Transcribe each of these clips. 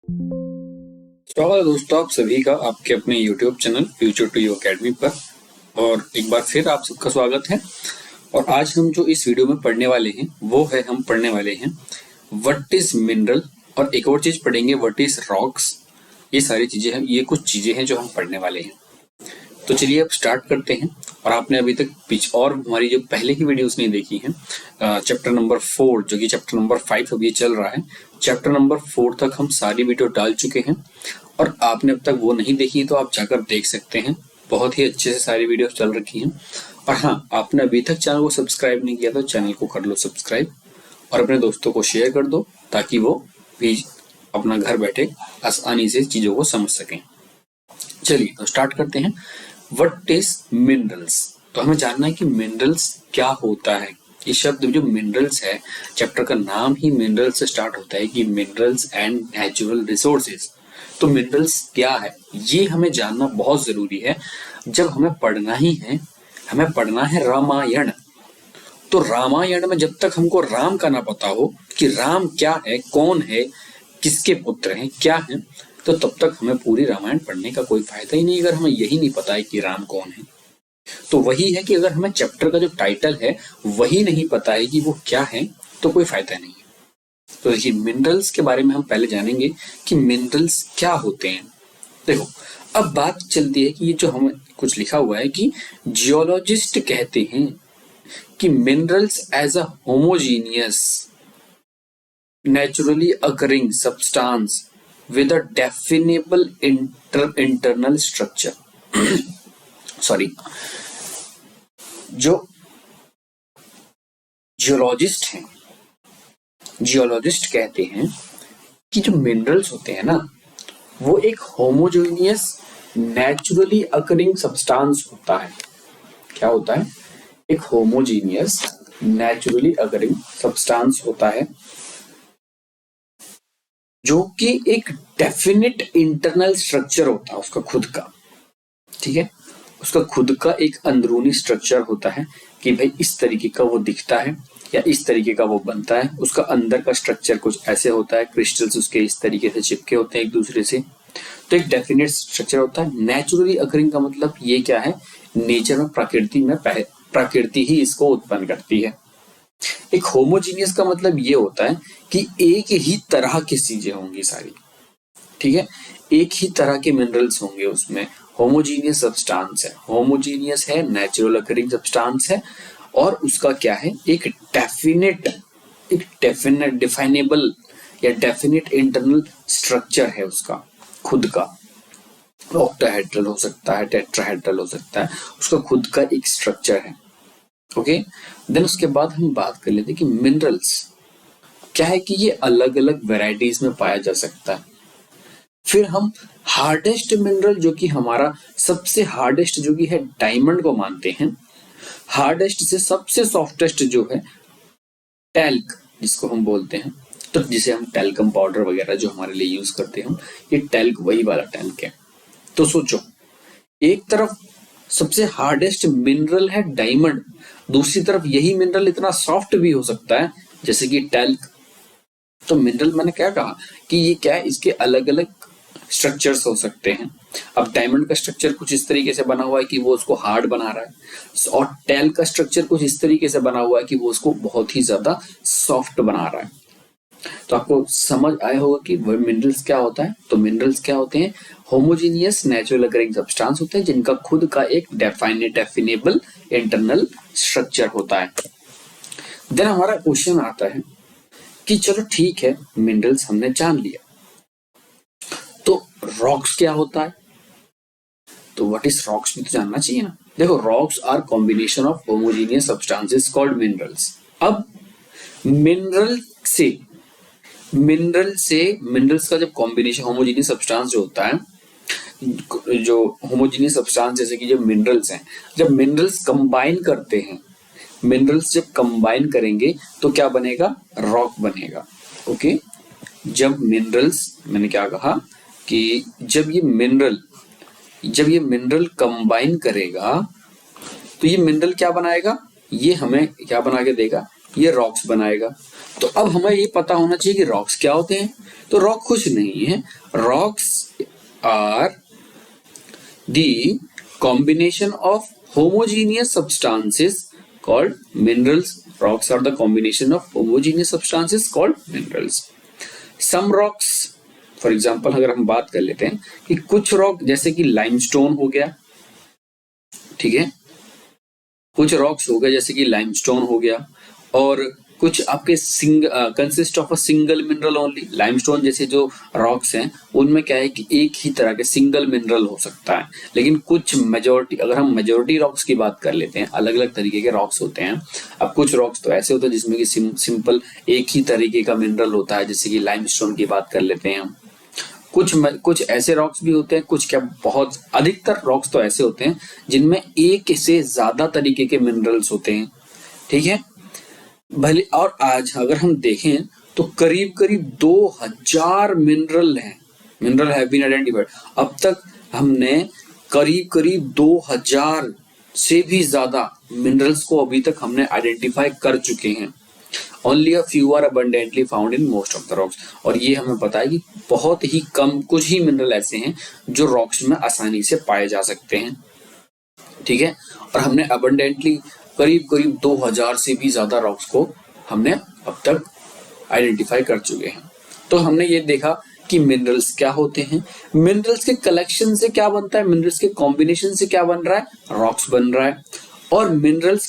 स्वागत है दोस्तों आप सभी का आपके अपने YouTube channel future to you academy पर। और एक बार फिर आप सबका स्वागत है। और आज हम जो इस वीडियो में पढ़ने वाले हैं वो है हम पढ़ने वाले हैं व्हाट इज मिनरल, और एक और चीज पढ़ेंगे व्हाट इज रॉक्स। ये सारी चीजें हैं, ये कुछ चीजें हैं जो हम पढ़ने वाले हैं। तो चलिए अब स्टार्ट करते हैं। और आपने अभी तक और हमारी जो पहले की वीडियोस नहीं देखी हैं, चैप्टर नंबर 4 जो कि चैप्टर नंबर 5 अभी चल रहा है, चैप्टर नंबर 4 तक हम सारी वीडियो डाल चुके हैं। और आपने अब तक वो नहीं देखी तो आप जाकर देख सकते हैं, बहुत ही अच्छे से सारी वीडियो चल रखी हैं। और हाँ, आपने अभी तक चैनल को सब्सक्राइब नहीं किया तो चैनल को कर लो सब्सक्राइब और अपने दोस्तों को शेयर कर दो ताकि वो भी अपना घर बैठे आसानी से चीजों को समझ सकें। चलिए तो स्टार्ट करते हैं। What is minerals. तो हमें जानना है कि मिनरल्स क्या होता है। ये शब्द जो मिनरल्स है, चैप्टर का नाम ही मिनरल से स्टार्ट होता है कि मिनरल्स एंड नेचुरल रिसोर्सेज। तो मिनरल्स क्या है ये हमें जानना बहुत जरूरी है। जब हमें पढ़ना ही है, हमें पढ़ना है रामायण। तो रामायण में जब तक हमको राम का ना पता हो कि राम क्या है, कौन है, किसके पुत्र हैं, क्या है, तो तब तक हमें पूरी रामायण पढ़ने का कोई फायदा ही नहीं अगर हमें यही नहीं पता है कि राम कौन है। तो वही है कि अगर हमें चैप्टर का जो टाइटल है वही नहीं पता है कि वो क्या है तो कोई फायदा नहीं है। तो देखिए मिनरल्स के बारे में हम पहले जानेंगे कि मिनरल्स क्या होते हैं। देखो अब बात चलती है कि ये जो हमें कुछ लिखा हुआ है कि जियोलॉजिस्ट कहते हैं कि minerals as a homogeneous naturally occurring substance with a definable internal structure sorry, जो जियोलॉजिस्ट हैं, जियोलॉजिस्ट कहते हैं कि जो मिनरल्स होते हैं ना वो एक होमोजेनियस नेचुरली अकरिंग सब्सटेंस होता है। क्या होता है? एक होमोजेनियस नेचुरली अकरिंग सब्सटेंस होता है जो कि एक डेफिनेट इंटरनल स्ट्रक्चर होता है उसका खुद का। ठीक है, उसका खुद का एक अंदरूनी स्ट्रक्चर होता है कि भाई इस तरीके का वो दिखता है या इस तरीके का वो बनता है। उसका अंदर का स्ट्रक्चर कुछ ऐसे होता है, क्रिस्टल्स उसके इस तरीके से चिपके होते हैं एक दूसरे से। तो एक डेफिनेट स्ट्रक्चर होता है। नेचुरली अकरिंग का मतलब ये क्या है? नेचर में, प्रकृति ही इसको उत्पन्न करती है। एक होमोजीनियस का मतलब ये होता है कि एक ही तरह की चीजें होंगी सारी। ठीक है, एक ही तरह के मिनरल्स होंगे उसमें। होमोजीनियस सब्सटेंस है, होमोजीनियस है, नेचुरल अकरिंग सब्सटेंस है और उसका क्या है? एक डेफिनेट डिफाइनेबल या डेफिनेट इंटरनल स्ट्रक्चर है उसका खुद का। ऑक्टाहेड्रल हो सकता है, टेट्राहेड्रल हो सकता है, उसका खुद का एक स्ट्रक्चर है। ओके, देन उसके बाद हम बात कर लेते हैं कि मिनरल्स क्या है कि ये अलग अलग वेराइटीज में पाया जा सकता है। फिर हम हार्डेस्ट मिनरल जो कि हमारा सबसे हार्डेस्ट जो कि है डायमंड को मानते हैं। हार्डेस्ट से सबसे सॉफ्टेस्ट जो है टैल्क जिसको हम बोलते हैं, तो जिसे हम टैल्कम पाउडर वगैरह जो हमारे लिए यूज करते हैं, ये टैल्क वही वाला टैल्क है। तो सोचो, एक तरफ सबसे हार्डेस्ट मिनरल है डायमंड, दूसरी तरफ यही मिनरल इतना सॉफ्ट भी हो सकता है जैसे कि टैल्क। तो मिनरल मैंने क्या कहा कि ये क्या है, इसके अलग अलग स्ट्रक्चर्स हो सकते हैं। अब डायमंड का स्ट्रक्चर कुछ इस तरीके से बना हुआ है कि वो उसको हार्ड बना रहा है, और टैल्क का स्ट्रक्चर कुछ इस तरीके से बना हुआ है कि वो उसको बहुत ही ज्यादा सॉफ्ट बना रहा है। तो आपको समझ आया होगा कि मिनरल्स क्या होता है। तो मिनरल्स क्या होते हैं? होमोजीनियस नेचुरल अकरिंग सब्सटेंस होते हैं जिनका खुद का एक डेफिनेबल इंटरनल स्ट्रक्चर होता है। देन हमारा क्वेश्चन आता है कि चलो ठीक है, मिनरल्स हमने जान लिया, तो रॉक्स क्या होता है? तो व्हाट इज रॉक्स भी तो जानना चाहिए ना। देखो, rocks are combination of homogeneous substances called minerals. अब मिनरल्स का जब कॉम्बिनेशन होमोजीनियस सब्सटेंस जो होता है, जो होमोजीनियस सब्सटेंस जैसे कि जो मिनरल्स हैं, जब मिनरल्स कंबाइन करते हैं, मिनरल्स जब कंबाइन करेंगे तो क्या बनेगा? रॉक बनेगा। ओके, जब मिनरल्स, मैंने क्या कहा कि जब ये मिनरल कंबाइन करेगा तो ये मिनरल क्या बनाएगा? ये हमें क्या बना के देगा? ये रॉक्स बनाएगा। तो अब हमें ये पता होना चाहिए कि रॉक्स क्या होते हैं। तो रॉक कुछ नहीं है, rocks are the combination of homogeneous substances called minerals. Rocks are the combination of homogeneous substances called minerals. Some rocks, for example, अगर हम बात कर लेते हैं कि कुछ रॉक जैसे कि लाइमस्टोन हो गया, ठीक है, कुछ रॉक्स हो गए जैसे कि लाइमस्टोन हो गया, और कुछ आपके consist of a single mineral only. Limestone जैसे जो रॉक्स हैं उनमें क्या है कि एक ही तरह के सिंगल मिनरल हो सकता है, लेकिन कुछ मेजोरिटी, अगर हम मेजोरिटी रॉक्स की बात कर लेते हैं, अलग अलग तरीके के रॉक्स होते हैं। अब कुछ रॉक्स तो ऐसे होते हैं जिसमें कि सिंपल एक ही तरीके का मिनरल होता है, जैसे कि लाइमस्टोन की बात कर लेते हैं हम। कुछ ऐसे रॉक्स भी होते हैं, कुछ क्या बहुत अधिकतर रॉक्स तो ऐसे होते हैं जिनमें एक से ज्यादा तरीके के मिनरल्स होते हैं, ठीक है भले। और आज अगर हम देखें तो करीब करीब 2000 मिनरल हैव बीन आइडेंटिफाइड। अब तक हमने करीब करीब 2000 से भी ज्यादा मिनरल्स को अभी तक हमने आइडेंटिफाई कर चुके हैं। Only a few are abundantly found in most of the rocks. और ये हमें पता है कि बहुत ही कम कुछ ही मिनरल ऐसे हैं जो रॉक्स में आसानी से पाए जा सकते हैं, ठीक है। और हमने abundantly करीब करीब 2000 से भी ज्यादा रॉक्स को हमने अब तक आइडेंटिफाई कर चुके हैं। तो हमने ये देखा कि मिनरल्स क्या होते हैं, मिनरल्स के कलेक्शन से क्या बनता है, मिनरल्स के कॉम्बिनेशन से क्या बन रहा है, रॉक्स बन रहा है। और मिनरल्स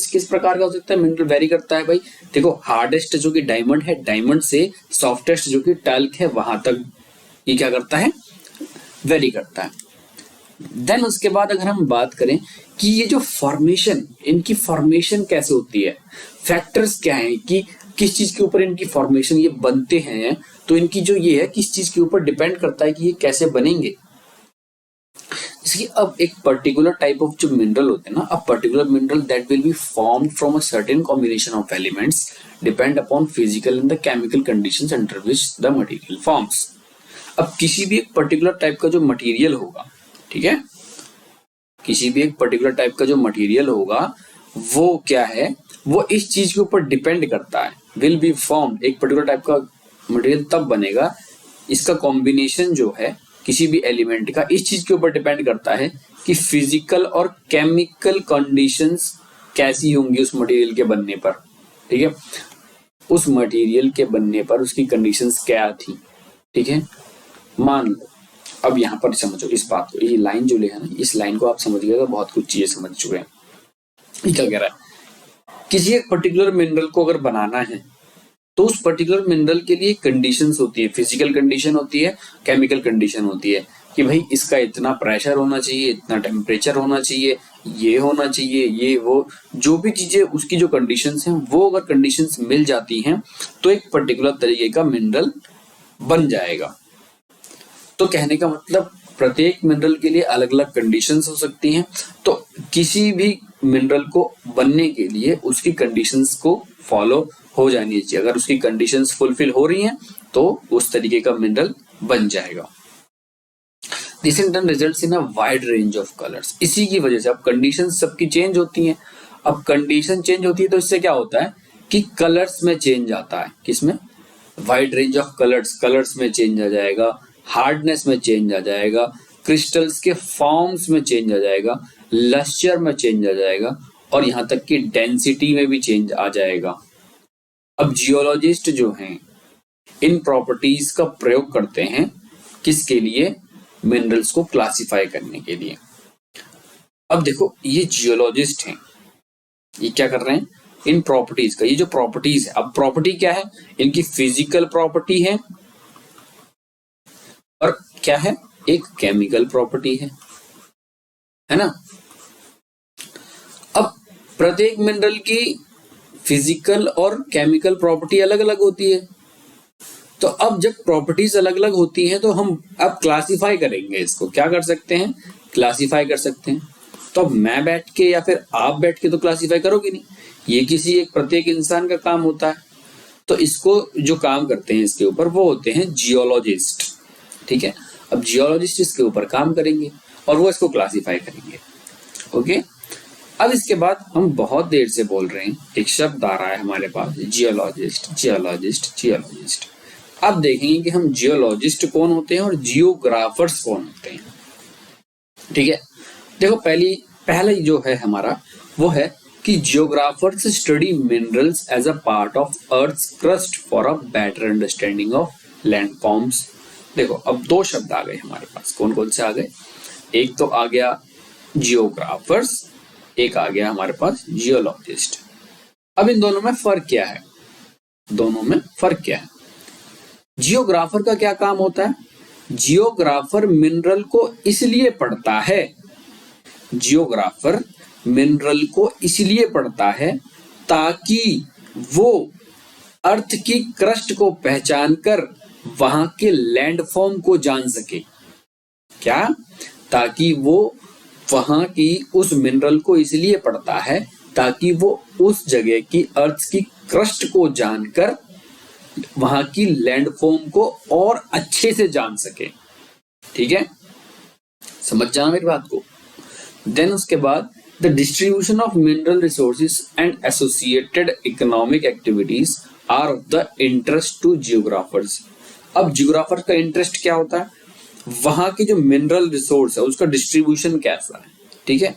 किस प्रकार का हो सकता है, मिनरल वेरी करता है भाई। देखो हार्डेस्ट जो कि डायमंड है, डायमंड से सॉफ्टेस्ट जो कि टल्क है, वहां तक ये क्या करता है, वेरी करता है। देन उसके बाद अगर हम बात करें कि ये जो फॉर्मेशन, इनकी फॉर्मेशन कैसे होती है, फैक्टर्स क्या है कि किस चीज के ऊपर इनकी फॉर्मेशन ये बनते हैं, तो इनकी जो ये है किस चीज के ऊपर डिपेंड करता है कि ये कैसे बनेंगे। जैसे अब एक पर्टिकुलर टाइप ऑफ जो मिनरल होते हैं ना, a particular mineral that will be formed from a certain combination of elements depend upon physical and the chemical conditions under which the material forms. अब किसी भी एक पर्टिकुलर टाइप का जो मटेरियल होगा, ठीक है, किसी भी एक पर्टिकुलर टाइप का जो मटेरियल होगा वो क्या है, वो इस चीज के ऊपर डिपेंड करता है। विल बी फॉर्म्ड, एक पर्टिकुलर टाइप का मटेरियल तब बनेगा, इसका कॉम्बिनेशन जो है किसी भी एलिमेंट का इस चीज के ऊपर डिपेंड करता है कि फिजिकल और केमिकल कंडीशंस कैसी होंगी उस मटेरियल के बनने पर, ठीक है, उस मटेरियल के बनने पर उसकी कंडीशंस क्या थी, ठीक है। मान लो अब यहाँ पर समझो इस बात को, ये लाइन जो है ना, इस लाइन को आप समझ गए तो बहुत कुछ चीजें समझ चुके हैं। ये क्या कह रहा है, किसी एक पर्टिकुलर मिनरल को अगर बनाना है तो उस पर्टिकुलर मिनरल के लिए कंडीशंस होती है, फिजिकल कंडीशन होती है, केमिकल कंडीशन होती है कि भाई इसका इतना प्रेशर होना चाहिए, इतना टेम्परेचर होना चाहिए, ये होना चाहिए, ये वो जो भी चीजें उसकी जो कंडीशंस हैं, वो अगर कंडीशंस मिल जाती हैं तो एक पर्टिकुलर तरीके का मिनरल बन जाएगा। तो कहने का मतलब प्रत्येक मिनरल के लिए अलग अलग कंडीशंस हो सकती हैं, तो किसी भी मिनरल को बनने के लिए उसकी कंडीशंस को फॉलो हो जानी चाहिए। अगर उसकी कंडीशंस फुलफिल हो रही हैं तो उस तरीके का मिनरल बन जाएगा। This in turn results in a wide range of colours. इसी की वजह से अब कंडीशंस सबकी चेंज होती हैं। अब कंडीशन चेंज होती है तो इससे क्या होता है कि कलर्स में चेंज आता है। किसमें, वाइड रेंज ऑफ कलर्स में चेंज आ जाएगा, हार्डनेस में चेंज आ जाएगा, क्रिस्टल्स के फॉर्म्स में चेंज आ जाएगा, लस्चर में चेंज आ जाएगा, और यहाँ तक कि डेंसिटी में भी चेंज आ जाएगा। अब जियोलॉजिस्ट जो हैं इन प्रॉपर्टीज का प्रयोग करते हैं किसके लिए, मिनरल्स को क्लासिफाई करने के लिए। अब देखो ये जियोलॉजिस्ट हैं, ये क्या कर रहे हैं, इन प्रॉपर्टीज का, ये जो प्रॉपर्टीज है, अब प्रॉपर्टी क्या है, इनकी फिजिकल प्रॉपर्टी है और क्या है, एक केमिकल प्रॉपर्टी है ना। अब प्रत्येक मिनरल की फिजिकल और केमिकल प्रॉपर्टी अलग अलग होती है। तो अब जब प्रॉपर्टीज अलग अलग होती हैं तो हम अब क्लासिफाई करेंगे, इसको क्या कर सकते हैं, क्लासिफाई कर सकते हैं। तो अब मैं बैठ के या फिर आप बैठ के तो क्लासिफाई करोगे नहीं, ये किसी एक प्रत्येक इंसान का काम होता है। तो इसको जो काम करते हैं इसके ऊपर वो होते हैं जियोलॉजिस्ट, ठीक है। अब जियोलॉजिस्ट इसके ऊपर काम करेंगे और वो इसको क्लासिफाई करेंगे, ओके। अब इसके बाद हम बहुत देर से बोल रहे हैं, एक शब्द आ रहा है हमारे पास, जियोलॉजिस्ट जियोलॉजिस्ट जियोलॉजिस्ट। अब देखेंगे कि हम जियोलॉजिस्ट कौन होते हैं और जियोग्राफर्स कौन होते हैं। ठीक है, देखो पहला जो है हमारा वो है कि geographers study minerals as a part of earth's crust for a better understanding of landforms. देखो अब दो शब्द आ गए हमारे पास, कौन कौन से आ गए, एक तो आ गया जियोग्राफर्स, एक आ गया हमारे पास जियोलॉजिस्ट। अब इन दोनों में फर्क क्या है, दोनों में फर्क क्या है। जियोग्राफर का क्या काम होता है, जियोग्राफर मिनरल को इसलिए पढ़ता है, जियोग्राफर मिनरल को इसलिए पढ़ता है ताकि वो अर्थ की क्रस्ट को पहचान कर वहां के लैंडफॉर्म को जान सके। क्या, ताकि वो वहां की उस मिनरल को इसलिए पढ़ता है ताकि वो उस जगह की अर्थ की क्रस्ट को जानकर वहां की लैंडफॉर्म को और अच्छे से जान सके। ठीक है, समझ जाना मेरी बात को। देन उसके बाद the distribution of mineral resources and associated economic activities are of the interest to geographers. अब जियोग्राफर का इंटरेस्ट क्या होता है, वहां की जो मिनरल रिसोर्स है उसका डिस्ट्रीब्यूशन कैसा है। ठीक है,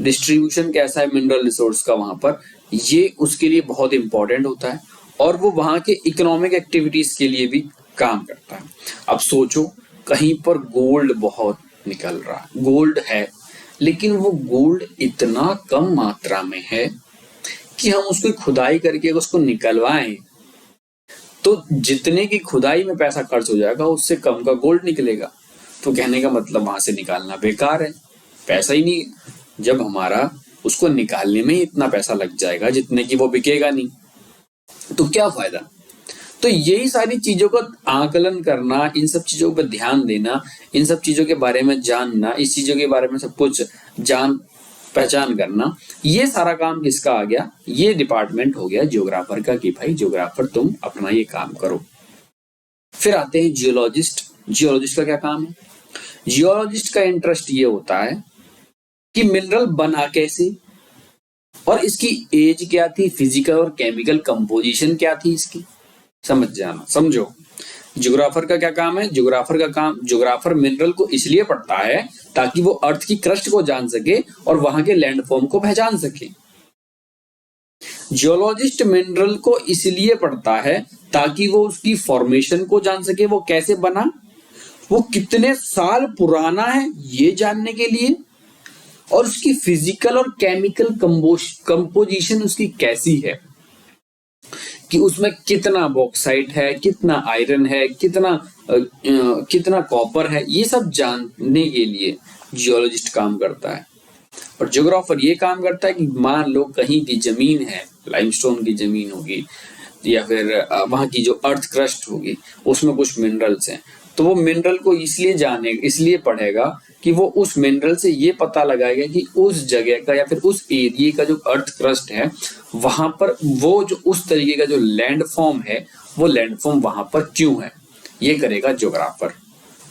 डिस्ट्रीब्यूशन कैसा है मिनरल रिसोर्स का वहां पर, ये उसके लिए बहुत इंपॉर्टेंट होता है और वो वहां के इकोनॉमिक एक्टिविटीज के लिए भी काम करता है। अब सोचो कहीं पर गोल्ड बहुत निकल रहा है, गोल्ड है, लेकिन वो गोल्ड इतना कम मात्रा में है कि हम उसको खुदाई करके उसको निकलवाएं तो जितने की खुदाई में पैसा खर्च हो जाएगा उससे कम का गोल्ड निकलेगा। तो कहने का मतलब वहां से निकालना बेकार है, पैसा ही नहीं, जब हमारा उसको निकालने में ही इतना पैसा लग जाएगा जितने की वो बिकेगा नहीं, तो क्या फायदा। तो यही सारी चीजों का आकलन करना, इन सब चीजों पर ध्यान देना, इन सब चीजों के बारे में जानना, इस चीजों के बारे में सब कुछ जान पहचान करना, ये सारा काम किसका आ गया, ये डिपार्टमेंट हो गया जियोग्राफर का कि भाई जियोग्राफर तुम अपना ये काम करो। फिर आते हैं जियोलॉजिस्ट। जियोलॉजिस्ट का क्या काम है, जियोलॉजिस्ट का इंटरेस्ट ये होता है कि मिनरल बना कैसे और इसकी एज क्या थी, फिजिकल और केमिकल कंपोजिशन क्या थी इसकी, समझ जाना, समझो। जियोग्राफर का क्या काम है, जियोग्राफर मिनरल को इसलिए पढ़ता है ताकि वो अर्थ की क्रस्ट को जान सके और वहां के लैंडफॉर्म को पहचान सके। जियोलॉजिस्ट मिनरल को इसलिए पढ़ता है ताकि वो उसकी फॉर्मेशन को जान सके, वो कैसे बना, वो कितने साल पुराना है ये जानने के लिए, और उसकी फिजिकल और केमिकल कंपोजिशन उसकी कैसी है, कि उसमें कितना बॉक्साइट है, कितना आयरन है, कितना कॉपर है, ये सब जानने के लिए जियोलॉजिस्ट काम करता है। और जियोग्राफर ये काम करता है कि मान लो कहीं की जमीन है, लाइमस्टोन की जमीन होगी या फिर वहां की जो अर्थ क्रस्ट होगी उसमें कुछ मिनरल्स हैं, तो वो मिनरल को इसलिए पढ़ेगा कि वो उस मिनरल से ये पता लगाएगा कि उस जगह का या फिर उस एरिया का जो अर्थ क्रस्ट है वहां पर वो जो उस तरीके का जो लैंड फॉर्म है वो लैंड फॉर्म वहां पर क्यों है, ये करेगा जियोग्राफर।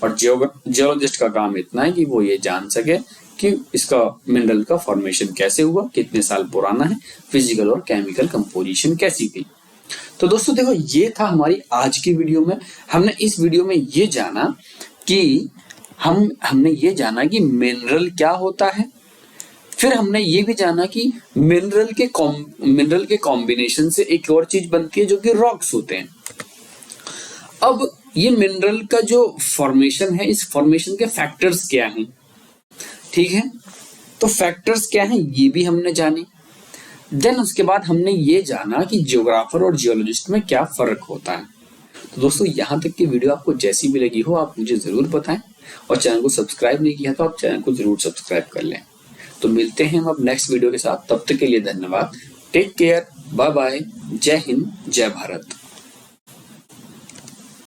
और जियोलॉजिस्ट का काम इतना है कि वो ये जान सके कि इसका मिनरल का फॉर्मेशन कैसे हुआ, कितने साल पुराना है, फिजिकल और केमिकल कंपोजिशन कैसी थी। तो दोस्तों देखो, ये था हमारी आज की वीडियो में। हमने इस वीडियो में ये जाना कि हमने ये जाना कि मिनरल क्या होता है, फिर हमने ये भी जाना कि मिनरल के कॉम्बिनेशन से एक और चीज बनती है जो कि रॉक्स होते हैं। अब ये मिनरल का जो फॉर्मेशन है, इस फॉर्मेशन के फैक्टर्स क्या हैं, ठीक है, तो फैक्टर्स क्या हैं ये भी हमने जाने। देन उसके बाद हमने ये जाना कि जियोग्राफर और जियोलॉजिस्ट में क्या फर्क होता है। तो दोस्तों यहाँ तक की वीडियो आपको जैसी भी लगी हो आप मुझे जरूर बताएं, और चैनल को सब्सक्राइब नहीं किया तो आप चैनल को जरूर सब्सक्राइब कर लें। तो मिलते हैं हम अब नेक्स्ट वीडियो के साथ, तब तक के लिए धन्यवाद, टेक केयर, बाय बाय, जय हिंद, जय भारत।